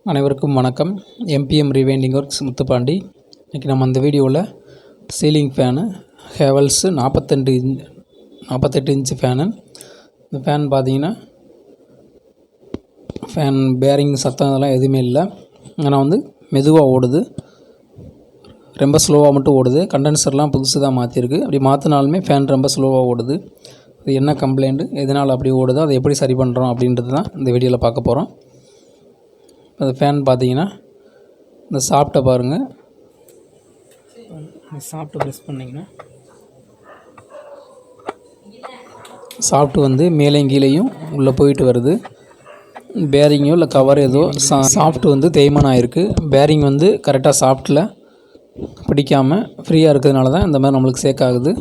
அனைவருக்கும் வணக்கம். MBM rewinding works முத்து பாண்டி. இன்றைக்கி நம்ம இந்த வீடியோவில் ceiling fan Havells 48 inch fan. இந்த ஃபேன் பார்த்தீங்கன்னா ஃபேன் பேரிங் சத்தம் இதெல்லாம் எதுவுமே இல்லை. ஆனால் வந்து மெதுவாக ஓடுது, ரொம்ப ஸ்லோவாக மட்டும் ஓடுது. கண்டென்சர்லாம் புதுசு தான் மாற்றிருக்கு. அப்படி மாற்றினாலுமே ஃபேன் ரொம்ப ஸ்லோவாக ஓடுது. அது என்ன கம்ப்ளைண்ட்டு, எதனால் அப்படி ஓடுதோ அதை எப்படி சரி பண்ணுறோம் அப்படின்றது தான் இந்த வீடியோவில் பார்க்க போகிறோம். அது ஃபேன் பார்த்தீங்கன்னா இந்த சாஃப்ட்டை பாருங்கள். சாஃப்ட்டை ப்ரெஸ் பண்ணிங்கன்னா சாஃப்ட்டு வந்து மேலேயும் கீழேயும் உள்ளே போயிட்டு வருது. பேரிங்கோ இல்லை கவர் ஏதோ சாஃப்ட்டு வந்து தேய்மானம் ஆகிருக்கு. பேரிங் வந்து கரெக்டாக சாஃப்ட்டில் பிடிக்காமல் ஃப்ரீயாக இருக்கிறதுனால தான் இந்த மாதிரி நம்மளுக்கு சேக் ஆகுது.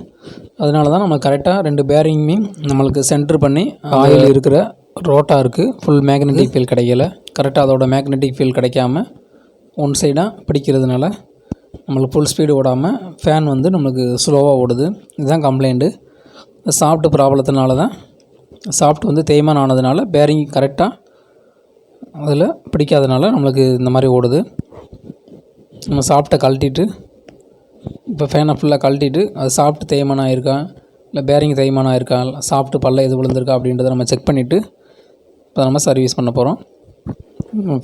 அதனால தான் நம்ம கரெக்டாக 2 பேரிங்குமே நம்மளுக்கு சென்டர் பண்ணி ஆயில் இருக்கிற ரோட்டாருக்கு ஃபுல் மேக்னெட்டிக் ஃபீல் கிடைக்கல. கரெக்டாக அதோட மேக்னெட்டிக் ஃபீல் கிடைக்காம ஒன் சைடாக பிடிக்கிறதுனால நம்மளுக்கு ஃபுல் ஸ்பீடு ஓடாமல் ஃபேன் வந்து நம்மளுக்கு ஸ்லோவாக ஓடுது. இதுதான் கம்ப்ளைண்ட்டு. சாஃப்ட்டு ப்ராப்ளத்தினால தான், சாஃப்ட் வந்து தேய்மானம் ஆனதுனால பேரிங் கரெக்டாக அதில் பிடிக்காதனால நம்மளுக்கு இந்த மாதிரி ஓடுது. நம்ம சாஃப்ட்டை கழட்டிட்டு இப்போ ஃபேனை ஃபுல்லாக கழட்டிட்டு அது சாஃப்ட் தேய்மானம் ஆகிருக்கா இல்லை பேரிங் தேய்மானம் ஆகிருக்கா, சாஃப்ட்டு பல்ல எது விழுந்திருக்கா அப்படின்றத நம்ம செக் பண்ணிவிட்டு இப்போ நம்ம சர்வீஸ் பண்ண போகிறோம்.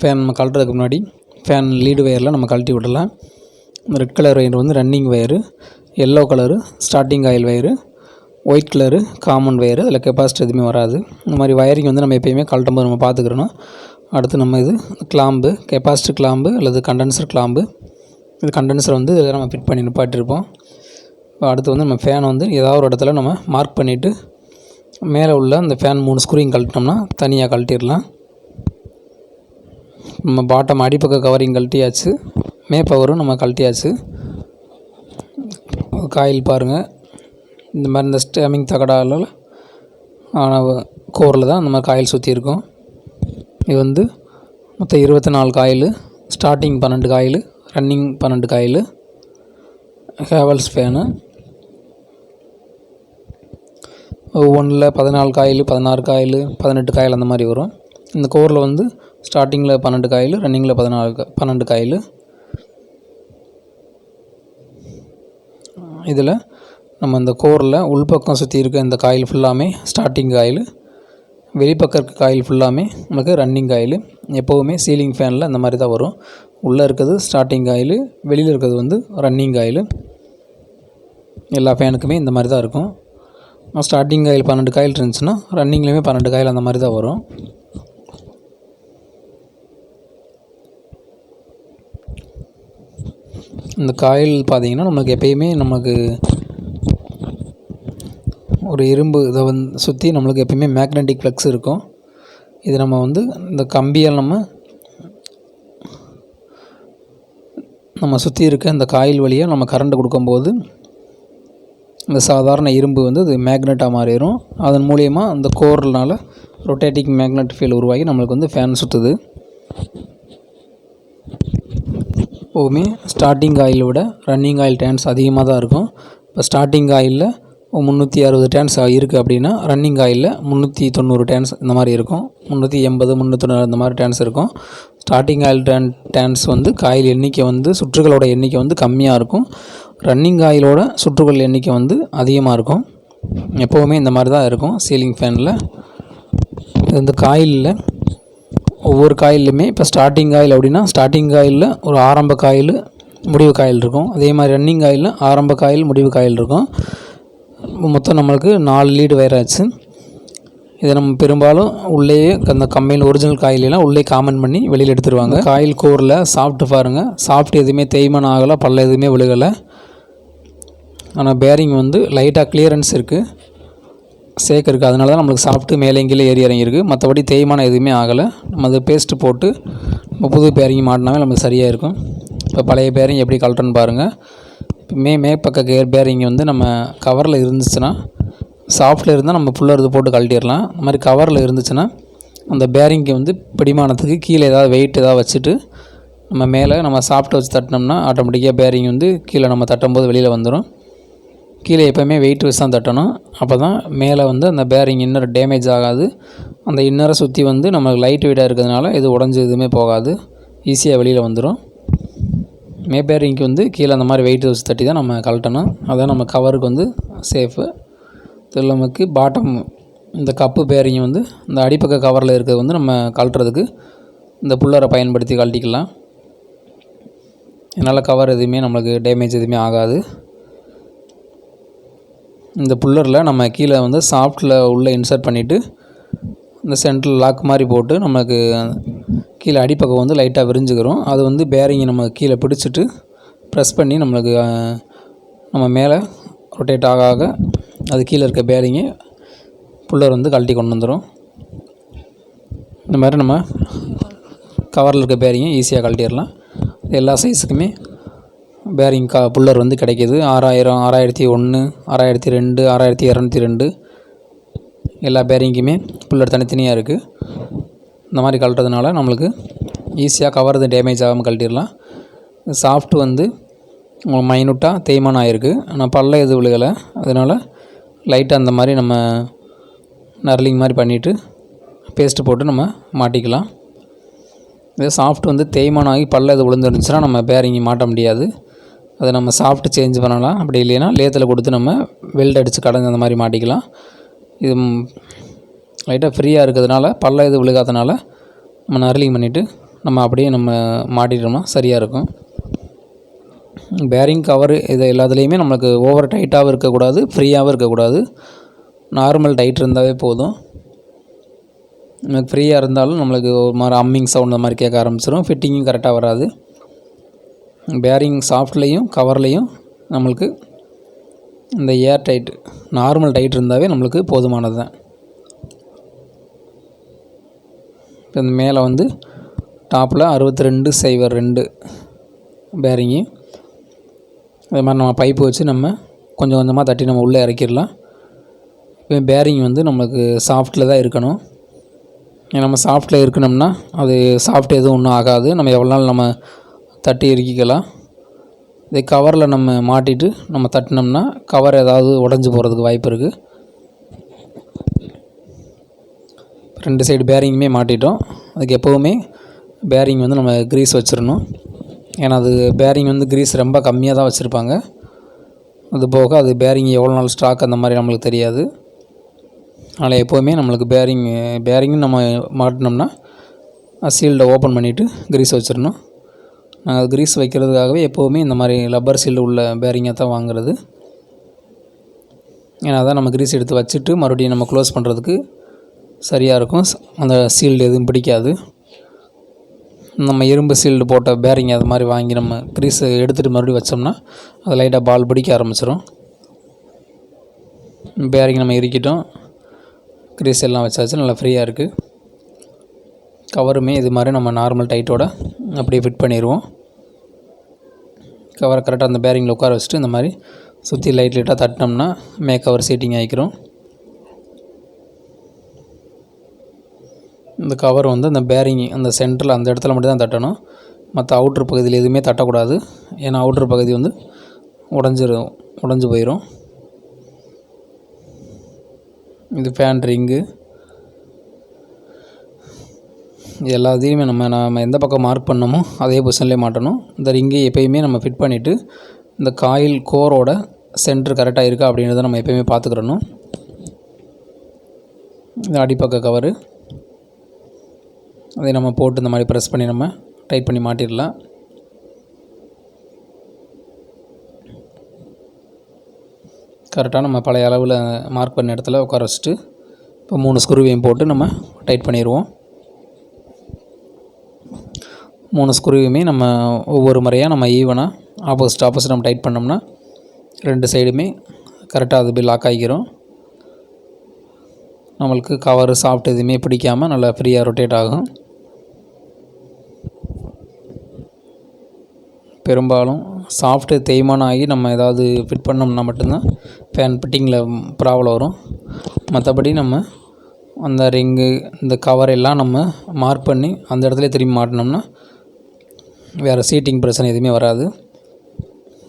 ஃபேன் நம்ம கழட்டுறதுக்கு முன்னாடி ஃபேன் லீடு வயரில் நம்ம கழட்டி விடலாம். ரெட் கலர் வயர் வந்து running wire, yellow colour starting oil wire, white colour common wire, அதில் கெப்பாசிட்டி எதுவுமே வராது. இந்த மாதிரி வயரிங் வந்து நம்ம எப்போயுமே கழட்டும் போது நம்ம பார்த்துக்கிறணும். அடுத்து நம்ம இது கிளாம்பு, கெப்பாசிட்டி கிளாம்பு அல்லது கண்டென்சர் கிளாம்பு. இது கண்டென்சர் வந்து இதில் நம்ம ஃபிட் பண்ணி நிப்பாட்டிருப்போம். அடுத்து வந்து நம்ம ஃபேனை வந்து ஏதாவது ஒரு இடத்துல நம்ம மார்க் பண்ணிவிட்டு மேலே உள்ள அந்த ஃபேன் 3 ஸ்க்ரூயும் கழட்டினோம்னா தனியாக கழட்டிடலாம். நம்ம பாட்டம் அடிப்பக்க கவரிங் கழட்டியாச்சு, மேப்பவரும் நம்ம கழட்டியாச்சு. காயில் பாருங்கள், இந்த மாதிரி இந்த ஸ்டேமிங் தகடால் ஆன கோரில் தான் அந்த மாதிரி காயில் சுற்றி இருக்கும். இது வந்து மொத்தம் 24 coil, starting 12 coil, running 12 coil. Havells fan ஒவ்வொன்றில் 14 காயில், 16 காயில், 18 காயில் அந்த மாதிரி வரும். இந்த கோரில் வந்து ஸ்டார்டிங்கில் 12 காயில், ரன்னிங்கில் 12 காயில். இதில் நம்ம இந்த கோரில் உள்பக்கம் சுற்றி இருக்க இந்த காயில் ஃபுல்லாமே ஸ்டார்டிங் காயில், வெளிப்பக்கம் இருக்க காயில் ஃபுல்லாமே நமக்கு ரன்னிங் காயில். எப்போவுமே சீலிங் ஃபேனில் இந்த மாதிரி தான் வரும். உள்ளே இருக்கிறது ஸ்டார்டிங் காயில், வெளியில் இருக்கிறது வந்து ரன்னிங் காயில். எல்லா ஃபேனுக்குமே இந்த மாதிரி தான் இருக்கும். ஸ்டார்டிங் காயில் 12 காயில் இருந்துச்சுன்னா ரன்னிங்லேயுமே 12 காயில் அந்த மாதிரி தான் வரும். இந்த காயில் பார்த்திங்கன்னா நமக்கு எப்பயுமே நமக்கு ஒரு இரும்பு இதை வந்து சுற்றி நம்மளுக்கு எப்பயுமே மேக்னெட்டிக் ஃப்ளக்ஸ் இருக்கும். இது நம்ம வந்து இந்த கம்பியால் நம்ம சுற்றி இருக்க இந்த காயில் வழியாக நம்ம கரண்ட் கொடுக்கும்போது இந்த சாதாரண இரும்பு வந்து அது மேக்னெட்டாக மாறிடும். அதன் மூலயமா அந்த கோர்னால் ரொட்டேட்டிங் மேக்னெட் ஃபீல் உருவாகி நம்மளுக்கு வந்து ஃபேன் சுற்றுது. எப்போவுமே ஸ்டார்டிங் ஆயிலை விட ரன்னிங் ஆயில் டேன்ஸ் அதிகமாக தான் இருக்கும். இப்போ ஸ்டார்டிங் ஆயிலில் 360 டேன்ஸ் இருக்குது அப்படின்னா ரன்னிங் ஆயிலில் 390 டேன்ஸ் இந்த மாதிரி இருக்கும். 380, 390 இந்த மாதிரி டேன்ஸ் இருக்கும். ஸ்டார்டிங் ஆயில் டேன்ஸ் வந்து காயில் எண்ணிக்கை வந்து சுற்றுகளோட எண்ணிக்கை வந்து கம்மியாக இருக்கும். ரன்னிங் ஆயிலோட சுற்றுகள் எண்ணிக்கை வந்து அதிகமாக இருக்கும். எப்போவுமே இந்த மாதிரி தான் இருக்கும் சீலிங் ஃபேனில். இந்த காயிலில் ஒவ்வொரு காயிலுமே இப்போ ஸ்டார்டிங் ஆயில் அப்படின்னா ஸ்டார்டிங் காயிலில் ஒரு ஆரம்ப காயில், முடிவு காயில் இருக்கும். அதே மாதிரி ரன்னிங் ஆயிலில் ஆரம்ப காயில், முடிவு காயில் இருக்கும். மொத்தம் நம்மளுக்கு 4 லீடு வயர் ஆச்சு. இதை நம்ம பெரும்பாலும் உள்ளேயே அந்த கம்பெனியில் ஒரிஜினல் காயிலெலாம் உள்ளே காமன் பண்ணி வெளியில் எடுத்துருவாங்க. காயில் கோரில் சாஃப்ட்டு பாருங்கள், சாஃப்ட் எதுவுமே தேய்மானம் ஆகலை, பல்ல எதுவுமே விழுகலை. ஆனால் பேரிங் வந்து லைட்டாக கிளியரன்ஸ் இருக்குது, சேக் இருக்குது. அதனால தான் நம்மளுக்கு சாஃப்ட்டு மேலே கீழே ஏறி இறங்கியிருக்கு. மற்றபடி தேய்மானம் எதுவுமே ஆகலை. நம்ம அது பேஸ்ட்டு போட்டு நம்ம புது பேரிங் மாட்டினாவே நமக்கு சரியாக இருக்கும். இப்போ பழைய பேரிங் எப்படி கழட்டுன்னு பாருங்கள். மேப்பக்க கேர் பேரிங் வந்து நம்ம கவரில் இருந்துச்சுன்னா, சாஃப்ட்டில் இருந்தால் நம்ம ஃபுல்லாக இது போட்டு கழட்டிடலாம். இந்த மாதிரி கவரில் இருந்துச்சுன்னா அந்த பேரிங்க்கு வந்து பிடிமானத்துக்கு கீழே ஏதாவது வெயிட் ஏதாவது வச்சுட்டு நம்ம மேலே நம்ம சாஃப்ட்டை வச்சு தட்டினோம்னா ஆட்டோமேட்டிக்காக பேரிங் வந்து கீழே நம்ம தட்டும்போது வெளியில் வந்துடும். கீழே எப்போயுமே வெயிட் வச்சு தான் தட்டணும். அப்போ தான் மேலே வந்து அந்த பேரிங் இன்னர் டேமேஜ் ஆகாது. அந்த இன்னரை சுற்றி வந்து நம்மளுக்கு லைட் வெயிட்டாக இருக்கிறதுனால இது உடஞ்சி எதுவுமே போகாது. ஈஸியாக வெளியில் வந்துடும். மே பேரிங்க்கு வந்து கீழே அந்த மாதிரி வெயிட் வச்சு தட்டி தான் நம்ம கழட்டணும். அதான் நம்ம கவருக்கு வந்து சேஃபு. இதில் நமக்கு பாட்டம் இந்த கப்பு பேரிங் வந்து இந்த அடிப்பக்க கவரில் இருக்கிறது வந்து நம்ம கழட்டுறதுக்கு இந்த புல்லரை பயன்படுத்தி கழட்டிக்கலாம். இதனால் கவர் எதுவுமே நம்மளுக்கு டேமேஜ் எதுவுமே ஆகாது. இந்த புல்லரில் நம்ம கீழே வந்து சாஃப்ட்டில் உள்ளே இன்சர்ட் பண்ணிவிட்டு இந்த சென்டரில் லாக் மாதிரி போட்டு நமக்கு கீழே அடிப்பக்கம் வந்து லைட்டாக விரிஞ்சுக்கிறோம். அது வந்து பேரிங்கை நம்ம கீழே பிடிச்சிட்டு ப்ரெஸ் பண்ணி நம்மளுக்கு நம்ம மேலே ரொட்டேட் ஆக ஆக அது கீழே இருக்க பேரிங்கை புல்லர் வந்து கழட்டி கொண்டு வந்துடும். இந்த மாதிரி நம்ம கவரில் இருக்க பேரிங்கை ஈஸியாக கழட்டிடலாம். எல்லா சைஸுக்குமே பேரிங் புல்லர் வந்து கிடைக்கிது. 6000, 6001, 6002, 6202 எல்லா பேரிங்குமே புல்லர் தனித்தனியாக இருக்குது. இந்த மாதிரி கழட்டுறதுனால நம்மளுக்கு ஈஸியாக கவர் டேமேஜ் ஆகாமல் கழட்டிடலாம். சாஃப்ட்டு வந்து மைனூட்டாக தேய்மானம் ஆகிருக்கு. ஆனால் பல்ல எது விழுகலை. அதனால் லைட்டாக அந்த மாதிரி நம்ம நர்லிங் மாதிரி பண்ணிவிட்டு பேஸ்ட்டு போட்டு நம்ம மாட்டிக்கலாம். இதே சாஃப்ட் வந்து தேய்மானம் ஆகி பல்ல எது விழுந்துருந்துச்சுன்னா நம்ம பேரிங்கை மாட்ட முடியாது. அதை நம்ம சாஃப்ட்டு சேஞ்ச் பண்ணலாம். அப்படி இல்லைன்னா லேத்தில் கொடுத்து நம்ம வெல்ட் அடித்து கடந்து அந்த மாதிரி மாட்டிக்கலாம். இது லைட்டாக ஃப்ரீயாக இருக்கிறதுனால பல்ல எது விழுகாதனால நம்ம நர்லிங் பண்ணிவிட்டு நம்ம அப்படியே நம்ம மாட்டிட்டோம்னா சரியாக இருக்கும். பேரிங் கவர் இது எல்லாத்துலேயுமே நம்மளுக்கு ஓவர் டைட்டாகவும் இருக்கக்கூடாது, ஃப்ரீயாகவும் இருக்கக்கூடாது. நார்மல் டைட் இருந்தாவே போதும். நமக்கு ஃப்ரீயாக இருந்தாலும் நம்மளுக்கு ஒரு மாதிரி அம்மிங் சவுண்ட் அந்த மாதிரி கேட்க ஆரம்பிச்சிடும். ஃபிட்டிங்கும் கரெக்டாக வராது. பேரிங் சாஃப்ட்லேயும் கவர்லேயும் நம்மளுக்கு இந்த ஏர் டைட் நார்மல் டைட் இருந்தாவே நம்மளுக்கு போதுமானது தான். இப்போ இந்த மேலே வந்து டாப்பில் 6202 பேரிங்கு அதே மாதிரி நம்ம பைப்பு வச்சு நம்ம கொஞ்சம் கொஞ்சமாக தட்டி நம்ம உள்ளே இறக்கிடலாம். இப்போ பேரிங் வந்து நம்மளுக்கு சாஃப்ட்டில் தான் இருக்கணும். நம்ம சாஃப்ட்டில் இருக்கணும்னா அது சாஃப்ட் எதுவும் ஒன்றும் ஆகாது. நம்ம எவ்வளோ நாள் நம்ம தட்டி இறுக்கிக்கலாம். இதே கவரில் நம்ம மாட்டிட்டு நம்ம தட்டினோம்னா கவர் ஏதாவது உடஞ்சி போகிறதுக்கு வாய்ப்பு இருக்குது. 2 சைடு பேரிங்குமே மாட்டிட்டோம். அதுக்கு எப்போவுமே பேரிங் வந்து நம்ம க்ரீஸ் வச்சிடணும். ஏன்னா அது பேரிங் வந்து க்ரீஸ் ரொம்ப கம்மியாக தான் வச்சுருப்பாங்க. அது போக அது பேரிங் எவ்வளோ நாள் ஸ்டாக் அந்த மாதிரி நம்மளுக்கு தெரியாது. அதனால் எப்போவுமே நம்மளுக்கு பேரிங்கும் நம்ம மாட்டினோம்னா சீல்டை ஓப்பன் பண்ணிவிட்டு க்ரீஸ் வச்சிடணும். நாங்கள் க்ரீஸ் வைக்கிறதுக்காகவே எப்போவுமே இந்த மாதிரி லப்பர் சீல்டு உள்ள பேரிங்கை தான் வாங்குறது. ஏன்னா அதான் நம்ம க்ரீஸ் எடுத்து வச்சுட்டு மறுபடியும் நம்ம க்ளோஸ் பண்ணுறதுக்கு சரியாக இருக்கும். அந்த சீல்டு எதுவும் பிடிக்காது. நம்ம இரும்பு சீல்டு போட்ட பேரிங் அது மாதிரி வாங்கி நம்ம க்ரீஸை எடுத்துகிட்டு மறுபடியும் வச்சோம்னா அது லைட்டாக பால் பிடிக்க ஆரம்பிச்சிடும். பேரிங் நம்ம இறுக்கிட்டோம். க்ரீஸ் எல்லாம் வச்சாச்சு, நல்லா ஃப்ரீயாக இருக்குது. கவருமே இது மாதிரி நம்ம நார்மல் டைட்டோடு அப்படியே ஃபிட் பண்ணிடுவோம். கவரை கரெக்டாக அந்த பேரிங்கில் உட்கார வச்சுட்டு இந்த மாதிரி சுற்றி லைட்டாக தட்டினோம்னா கவர் சீட்டிங் ஆகிக்கிறோம். இந்த கவர் வந்து அந்த பேரிங் அந்த சென்டரில் அந்த இடத்துல மட்டும் தான் தட்டணும். மற்ற அவுட்ரு பகுதியில் எதுவுமே தட்டக்கூடாது. ஏன்னா அவுட்ரு பகுதி வந்து உடஞ்சி போயிடும். இது ஃபேன் ரிங்கு இது எல்லாத்தையுமே நம்ம எந்த பக்கம் மார்க் பண்ணமோ அதே பொசிஷன்லேயே மாட்டணும். இந்த ரிங்கை எப்போயுமே நம்ம ஃபிட் பண்ணிவிட்டு இந்த காயில் கோரோட சென்டர் கரெக்டாக இருக்கா அப்படின்றத நம்ம எப்போயுமே பார்த்துக்கிறணும். இது அடிப்பக்க கவரு அதை நம்ம போட்டு இந்த மாதிரி ப்ரெஸ் பண்ணி நம்ம டைட் பண்ணி மாட்டிடலாம். கரெக்டாக நம்ம பழைய அளவில் மார்க் பண்ண இடத்துல உட்கார வச்சுட்டு இப்போ 3 ஸ்க்ரூவையும் போட்டு நம்ம டைட் பண்ணிடுவோம். 3 ஸ்க்ரூவையுமே நம்ம ஒவ்வொரு முறையாக நம்ம ஈவனாக ஆப்போசிட் நம்ம டைட் பண்ணோம்னா 2 சைடுமே கரெக்டாக அது போய் லாக் ஆகிக்கிறோம். நம்மளுக்கு கவர் சாஃப்ட் எதுவுமே பிடிக்காமல் நல்லா ஃப்ரீயாக ரொட்டேட் ஆகும். பெரும்பாலும் சாஃப்ட்டு தேய்மானம் ஆகி நம்ம ஏதாவது ஃபிட் பண்ணோம்னா மட்டும்தான் ஃபேன் ஃபிட்டிங்கில் ப்ராப்ளம் வரும். மற்றபடி நம்ம அந்த ரிங்கு இந்த கவர் எல்லாம் நம்ம மார்க் பண்ணி அந்த இடத்துல திரும்பி மாட்டினோம்னா வேறு சீட்டிங் பிரச்சனை எதுவுமே வராது.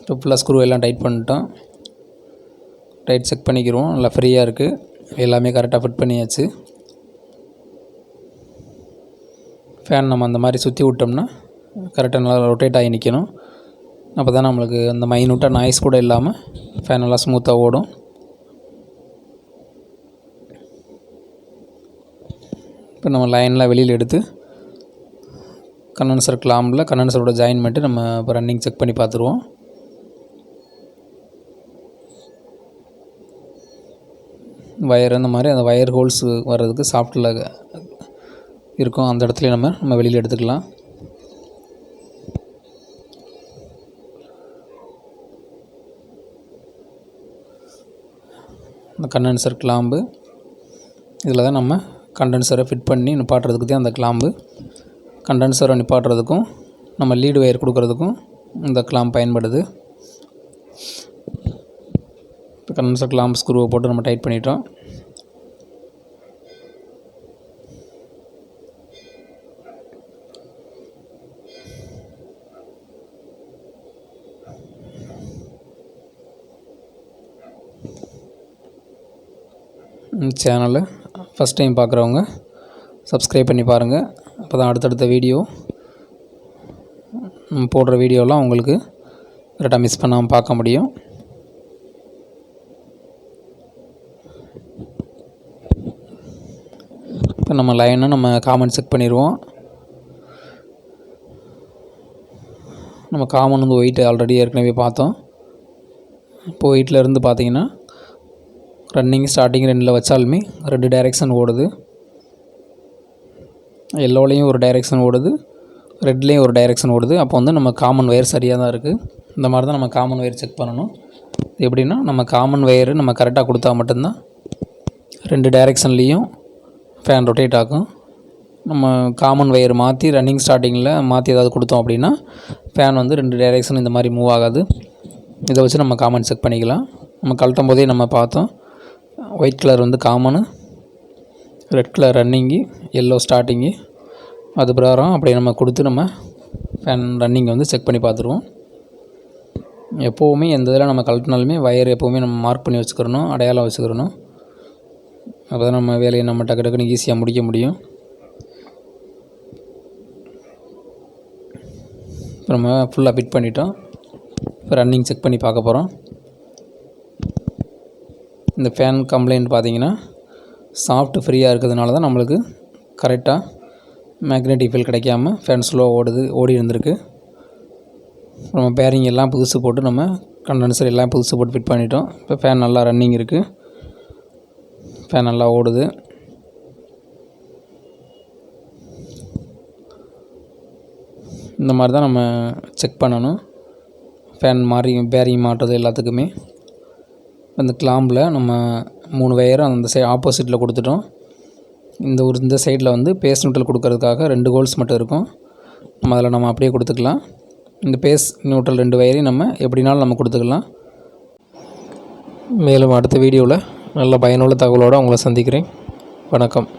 இப்போ ஃபுல்லாக ஸ்க்ரூ எல்லாம் டைட் பண்ணிட்டோம். டைட் செக் பண்ணிக்கிடுவோம். நல்லா ஃப்ரீயாக இருக்குது. எல்லாமே கரெக்டாக ஃபிட் பண்ணியாச்சு. ஃபேன் நம்ம அந்த மாதிரி சுற்றி விட்டோம்னா கரெக்டாக நல்லா ரொட்டேட் ஆகி நிற்கணும். அப்போ தான் நம்மளுக்கு அந்த மைனூட்டாக நாய்ஸ் கூட இல்லாமல் ஃபேன் நல்லா ஸ்மூத்தாக ஓடும். இப்போ நம்ம லைனில் வெளியில் எடுத்து கண்டென்சர் கிளாம்பில் கண்டென்சரோட ஜாயின் பண்ணிட்டு நம்ம இப்போ ரன்னிங் செக் பண்ணி பார்த்துருவோம். வயர் இந்த மாதிரி அந்த வயர் ஹோல்ஸ் வர்றதுக்கு சாஃப்ட்டில் இருக்கும், அந்த இடத்துல நம்ம வெளியில் எடுத்துக்கலாம். இந்த கண்டென்சர் கிளாம்பு இதில் தான் நம்ம கண்டென்சரை ஃபிட் பண்ணி நிப்பாட்டுறதுக்கு தான் அந்த கிளாம்பு. கண்டென்சரை நிப்பாட்டுறதுக்கும் நம்ம லீடு வயர் கொடுக்குறதுக்கும் இந்த கிளாம்ப் பயன்படுது. இப்போ கண்டென்சர் கிளாம்ப் ஸ்க்ரூவை போட்டு நம்ம டைட் பண்ணிட்டோம். சேனலை ஃபஸ்ட் டைம் பார்க்குறவங்க சப்ஸ்கிரைப் பண்ணி பாருங்கள். அப்போ தான் அடுத்தடுத்த வீடியோ போடுற வீடியோலாம் உங்களுக்கு கரெக்டாக மிஸ் பண்ணாமல் பார்க்க முடியும். இப்போ நம்ம லைனை நம்ம காமன் செக் பண்ணிடுவோம். நம்ம காமன் வந்து ஒயிட் ஆல்ரெடி ஏற்கனவே பார்த்தோம். இப்போ ஒயிட்டில் இருந்து பார்த்தீங்கன்னா ரன்னிங் ஸ்டார்டிங் 2ல் வச்சாலுமே 2 டைரெக்ஷன் ஓடுது. எல்லோலேயும் ஒரு டைரெக்ஷன் ஓடுது, ரெட்லேயும் ஒரு டைரெக்ஷன் ஓடுது. அப்போ வந்து நம்ம காமன் ஒயர் சரியாக தான் இருக்குது. இந்த மாதிரி தான் நம்ம காமன் ஒயர் செக் பண்ணணும். எப்படின்னா நம்ம காமன் ஒயரு நம்ம கரெக்டாக கொடுத்தா மட்டும்தான் 2 டைரெக்ஷன்லேயும் ஃபேன் ரொட்டேட் ஆகும். நம்ம காமன் ஒயர் மாற்றி ரன்னிங் ஸ்டார்டிங்கில் மாற்றி ஏதாவது கொடுத்தோம் அப்படின்னா ஃபேன் வந்து 2 டைரெக்ஷன் இந்த மாதிரி மூவ் ஆகாது. இதை வச்சு நம்ம காமன் செக் பண்ணிக்கலாம். நம்ம கழட்டும் போதே நம்ம பார்த்தோம், ஒயிட் கலர் வந்து common, red colour running, yellow starting. அது பிரகாரம் அப்படி நம்ம கொடுத்து நம்ம ஃபேன் ரன்னிங்கை வந்து செக் பண்ணி பார்த்துருவோம். எப்போவுமே எந்த இதில் நம்ம கழட்டினாலுமே வயர் எப்போவுமே நம்ம மார்க் பண்ணி வச்சுக்கிறணும், அடையாளம் வச்சுக்கிறணும். அப்போ தான் நம்ம வேலையை நம்ம டக்கு டக்குன்னு ஈஸியாக முடிக்க முடியும். இப்போ நம்ம ஃபுல்லாக ஃபிட் பண்ணிட்டோம். இப்போ ரன்னிங் செக் பண்ணி பார்க்க போகிறோம். இந்த ஃபேன் கம்ப்ளைண்ட் பார்த்திங்கன்னா சாஃப்ட் ஃப்ரீயாக இருக்கிறதுனால தான் நம்மளுக்கு கரெக்டாக மேக்னெட்டிக் ஃபீல் கிடைக்காம ஃபேன் ஸ்லோவாக ஓடி இருந்திருக்கு. நம்ம பேரிங் எல்லாம் புதுசு போட்டு நம்ம கண்டென்சர் எல்லாம் புதுசு போட்டு ஃபிட் பண்ணிட்டோம். இப்போ ஃபேன் நல்லா ரன்னிங் இருக்குது, ஃபேன் நல்லா ஓடுது. இந்த மாதிரி தான் நம்ம செக் பண்ணணும். ஃபேன் பேரிங் மாட்டுறது எல்லாத்துக்குமே. அந்த கிளாம்பில் நம்ம 3 வயர் அந்த ஆப்போசிட்டில் கொடுத்துட்டோம். இந்த சைடில் வந்து பேஸ் நியூட்ரல் கொடுக்கறதுக்காக 2 ஹோல்ஸ் மட்டும் இருக்கும். நம்ம அப்படியே கொடுத்துக்கலாம். இந்த பேஸ் நியூட்ரல் 2 வயரையும் நம்ம எப்படினாலும் நம்ம கொடுத்துக்கலாம். மேலும் அடுத்த வீடியோவில் நல்ல பயனுள்ள தகவலோடு உங்களை சந்திக்கிறேன். வணக்கம்.